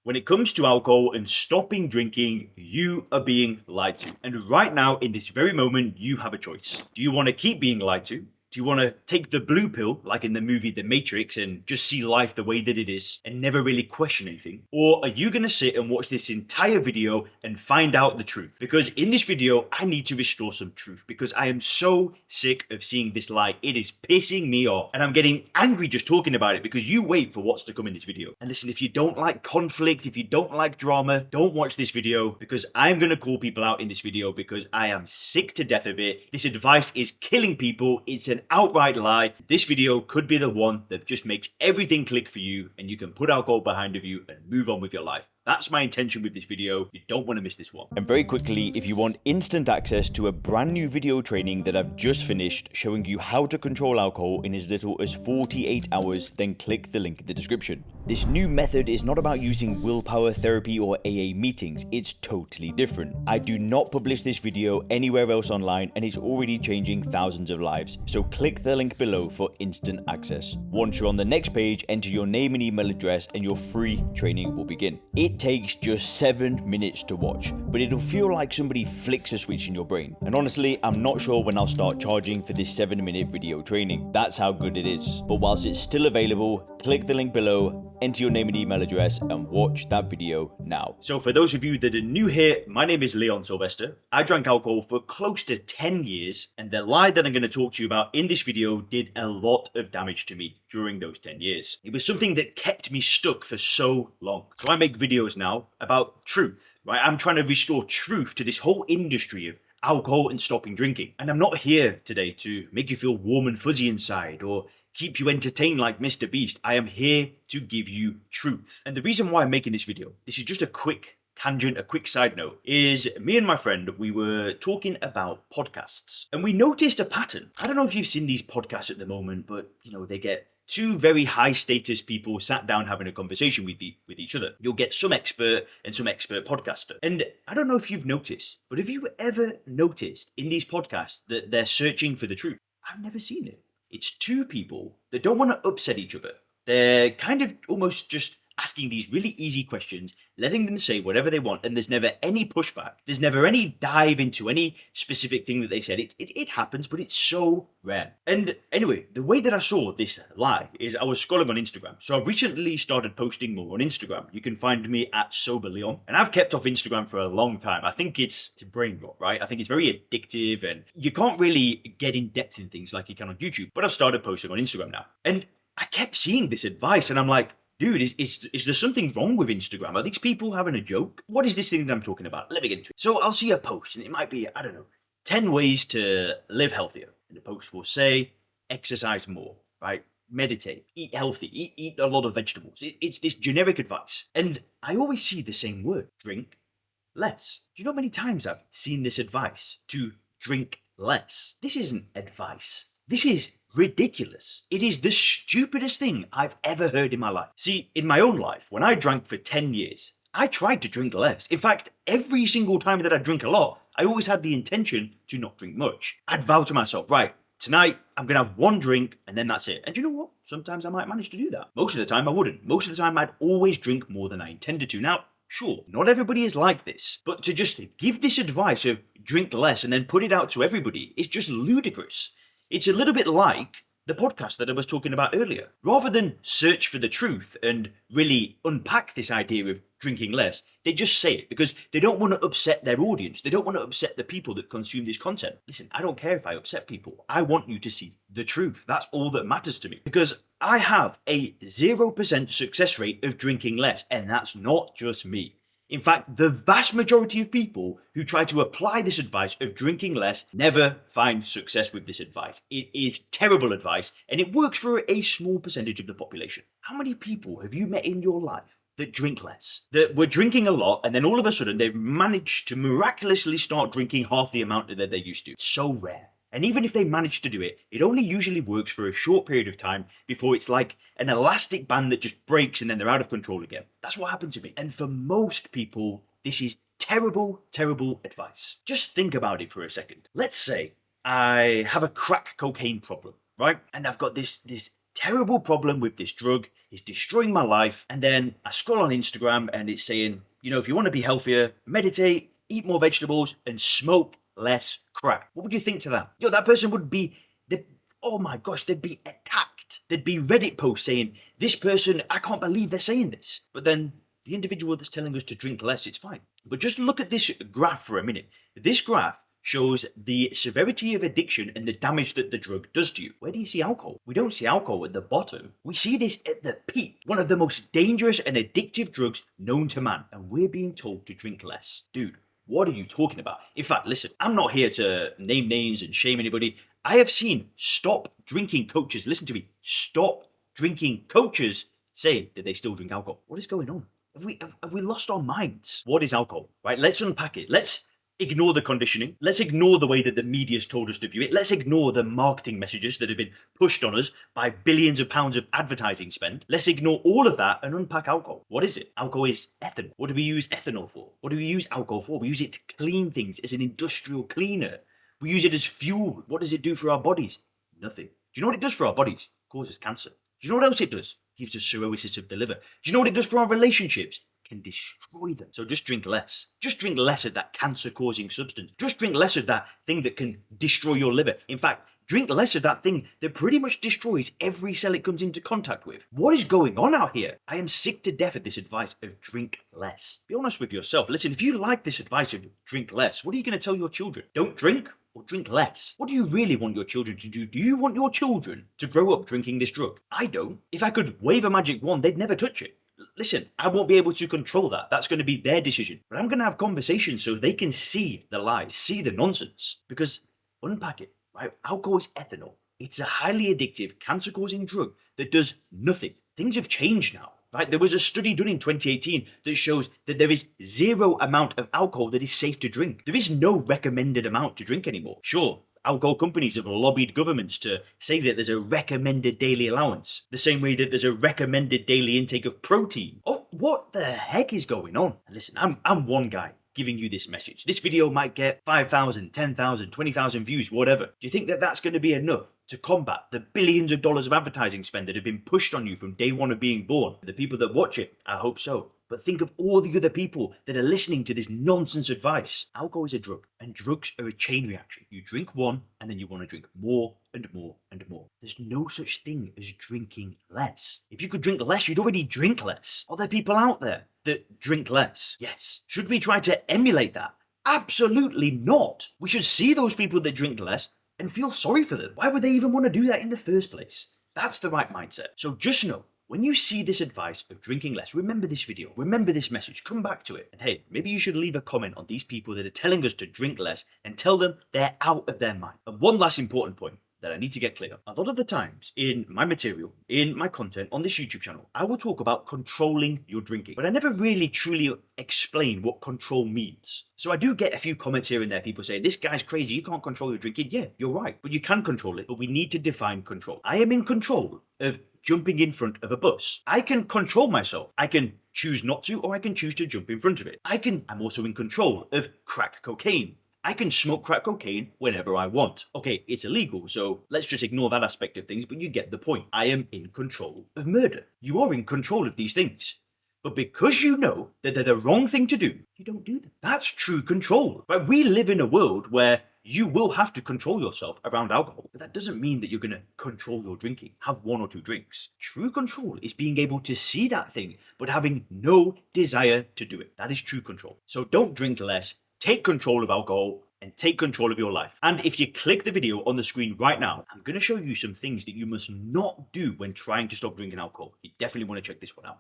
When it comes to alcohol and stopping drinking, you are being lied to. And right now, in this very moment, you have a choice. Do you want to keep being lied to? Do you want to take the blue pill, like in the movie The Matrix, and just see life the way that it is and never really question anything? Or are you going to sit and watch this entire video and find out the truth? Because in this video, I need to restore some truth because I am so sick of seeing this lie. It is pissing me off. And I'm getting angry just talking about it because you wait for what's to come in this video. And listen, if you don't like conflict, if you don't like drama, don't watch this video because I'm going to call people out in this video because I am sick to death of it. This advice is killing people. It's an outright lie. This video could be the one that just makes everything click for you and you can put alcohol behind of you and move on with your life. That's my intention with this video. You don't want to miss this one. And very quickly, if you want instant access to a brand new video training that I've just finished showing you how to control alcohol in as little as 48 hours, then click the link in the description. This new method is not about using willpower therapy or AA meetings. It's totally different. I do not publish this video anywhere else online and it's already changing thousands of lives. So click the link below for instant access. Once you're on the next page, enter your name and email address and your free training will begin. It takes just 7 minutes to watch, but it'll feel like somebody flicks a switch in your brain. And honestly, I'm not sure when I'll start charging for this 7-minute video training. That's how good it is. But whilst it's still available, click the link below, enter your name and email address, and watch that video now. So for those of you that are new here, my name is Leon Sylvester. I drank alcohol for close to 10 years, and the lie that I'm going to talk to you about in this video did a lot of damage to me during those 10 years. It was something that kept me stuck for so long. So I make videos now about truth, right? I'm trying to restore truth to this whole industry of alcohol and stopping drinking. And I'm not here today to make you feel warm and fuzzy inside or keep you entertained like Mr. Beast. I am here to give you truth. And the reason why I'm making this video, this is just a quick tangent, a quick side note, is me and my friend, we were talking about podcasts and we noticed a pattern. I don't know if you've seen these podcasts at the moment, but you know, they get two very high status people sat down having a conversation with each other. You'll get some expert and some expert podcaster. And I don't know if you've noticed, but have you ever noticed in these podcasts that they're searching for the truth? I've never seen it. It's two people that don't want to upset each other. They're kind of almost just asking these really easy questions, letting them say whatever they want, and there's never any pushback. There's never any dive into any specific thing that they said. It happens, but it's so rare. And anyway, the way that I saw this lie is I was scrolling on Instagram. So I've recently started posting more on Instagram. You can find me at SoberLeon. And I've kept off Instagram for a long time. I think it's a brain rot, right? I think it's very addictive and you can't really get in depth in things like you can on YouTube. But I've started posting on Instagram now. And I kept seeing this advice and I'm like, dude, is there something wrong with Instagram? Are these people having a joke? What is this thing that I'm talking about? Let me get into it. So I'll see a post and it might be, I don't know, 10 ways to live healthier. And the post will say, exercise more, right? Meditate, eat healthy, eat a lot of vegetables. It's this generic advice. And I always see the same word, drink less. Do you know how many times I've seen this advice to drink less? This isn't advice. This is ridiculous. It is the stupidest thing I've ever heard in my life. See, in my own life, when I drank for 10 years, I tried to drink less. In fact, every single time that I drink a lot, I always had the intention to not drink much. I'd vow to myself, right, tonight I'm gonna have one drink and then that's it. And you know what? Sometimes I might manage to do that. Most of the time I wouldn't. Most of the time I'd always drink more than I intended to. Now, sure, not everybody is like this, but to just give this advice of drink less and then put it out to everybody is just ludicrous. It's a little bit like the podcast that I was talking about earlier. Rather than search for the truth and really unpack this idea of drinking less, they just say it because they don't want to upset their audience. They don't want to upset the people that consume this content. Listen, I don't care if I upset people. I want you to see the truth. That's all that matters to me. Because I have a 0% success rate of drinking less, and that's not just me. In fact, the vast majority of people who try to apply this advice of drinking less never find success with this advice. It is terrible advice and it works for a small percentage of the population. How many people have you met in your life that drink less, that were drinking a lot and then all of a sudden they've managed to miraculously start drinking half the amount that they used to? It's so rare. And even if they manage to do it, it only usually works for a short period of time before it's like an elastic band that just breaks and then they're out of control again. That's what happened to me. And for most people, this is terrible, terrible advice. Just think about it for a second. Let's say I have a crack cocaine problem, right? And I've got this terrible problem with this drug. It's destroying my life. And then I scroll on Instagram and it's saying, you know, if you want to be healthier, meditate, eat more vegetables, and smoke less crack. What would you think to that? Yo, that person would be, oh my gosh, they'd be attacked. There'd be Reddit posts saying, this person, I can't believe they're saying this. But then the individual that's telling us to drink less, it's fine. But just look at this graph for a minute. This graph shows the severity of addiction and the damage that the drug does to you. Where do you see alcohol? We don't see alcohol at the bottom. We see this at the peak. One of the most dangerous and addictive drugs known to man. And we're being told to drink less. Dude, what are you talking about? In fact, listen, I'm not here to name names and shame anybody. I have seen stop drinking coaches, listen to me, stop drinking coaches say that they still drink alcohol. What is going on? Have we lost our minds? What is alcohol? Right, let's unpack it. Let's ignore the conditioning. Let's ignore the way that the media's told us to view it. Let's ignore the marketing messages that have been pushed on us by billions of pounds of advertising spend. Let's ignore all of that and unpack alcohol. What is it? Alcohol is ethanol. What do we use ethanol for? What do we use alcohol for? We use it to clean things as an industrial cleaner. We use it as fuel. What does it do for our bodies? Nothing. Do you know what it does for our bodies? It causes cancer. Do you know what else it does? It gives us cirrhosis of the liver. Do you know what it does for our relationships? Can destroy them. So just drink less. Just drink less of that cancer-causing substance. Just drink less of that thing that can destroy your liver. In fact, drink less of that thing that pretty much destroys every cell it comes into contact with. What is going on out here? I am sick to death of this advice of drink less. Be honest with yourself. Listen, if you like this advice of drink less, what are you going to tell your children? Don't drink or drink less. What do you really want your children to do? Do you want your children to grow up drinking this drug? I don't. If I could wave a magic wand, they'd never touch it. Listen, I won't be able to control that. That's going to be their decision. But I'm going to have conversations so they can see the lies, see the nonsense. Because unpack it, right? Alcohol is ethanol. It's a highly addictive, cancer-causing drug that does nothing. Things have changed now, right? There was a study done in 2018 that shows that there is zero amount of alcohol that is safe to drink. There is no recommended amount to drink anymore. Sure, alcohol companies have lobbied governments to say that there's a recommended daily allowance, the same way that there's a recommended daily intake of protein. Oh, what the heck is going on? And listen, I'm one guy giving you this message. This video might get 5,000, 10,000, 20,000 views, whatever. Do you think that that's going to be enough to combat the billions of dollars of advertising spend that have been pushed on you from day one of being born? The people that watch it, I hope so. But think of all the other people that are listening to this nonsense advice. Alcohol is a drug, and drugs are a chain reaction. You drink one, and then you want to drink more and more and more. There's no such thing as drinking less. If you could drink less, you'd already drink less. Are there people out there that drink less? Yes. Should we try to emulate that? Absolutely not. We should see those people that drink less and feel sorry for them. Why would they even want to do that in the first place? That's the right mindset. So just know, when you see this advice of drinking less, remember this video, remember this message, come back to it. And hey, maybe you should leave a comment on these people that are telling us to drink less and tell them they're out of their mind. And one last important point that I need to get clear. A lot of the times in my material, in my content on this YouTube channel, I will talk about controlling your drinking, but I never really truly explain what control means. So I do get a few comments here and there, people saying, this guy's crazy, you can't control your drinking. Yeah, you're right, but you can control it, but we need to define control. I am in control of jumping in front of a bus. I can control myself. I can choose not to, or I can choose to jump in front of it. I'm also in control of crack cocaine. I can smoke crack cocaine whenever I want. Okay, it's illegal, so let's just ignore that aspect of things, but you get the point. I am in control of murder. You are in control of these things. But because you know that they're the wrong thing to do, you don't do them. That's true control. But we live in a world where you will have to control yourself around alcohol. But that doesn't mean that you're going to control your drinking. Have one or two drinks. True control is being able to see that thing, but having no desire to do it. That is true control. So don't drink less. Take control of alcohol and take control of your life. And if you click the video on the screen right now, I'm going to show you some things that you must not do when trying to stop drinking alcohol. You definitely want to check this one out.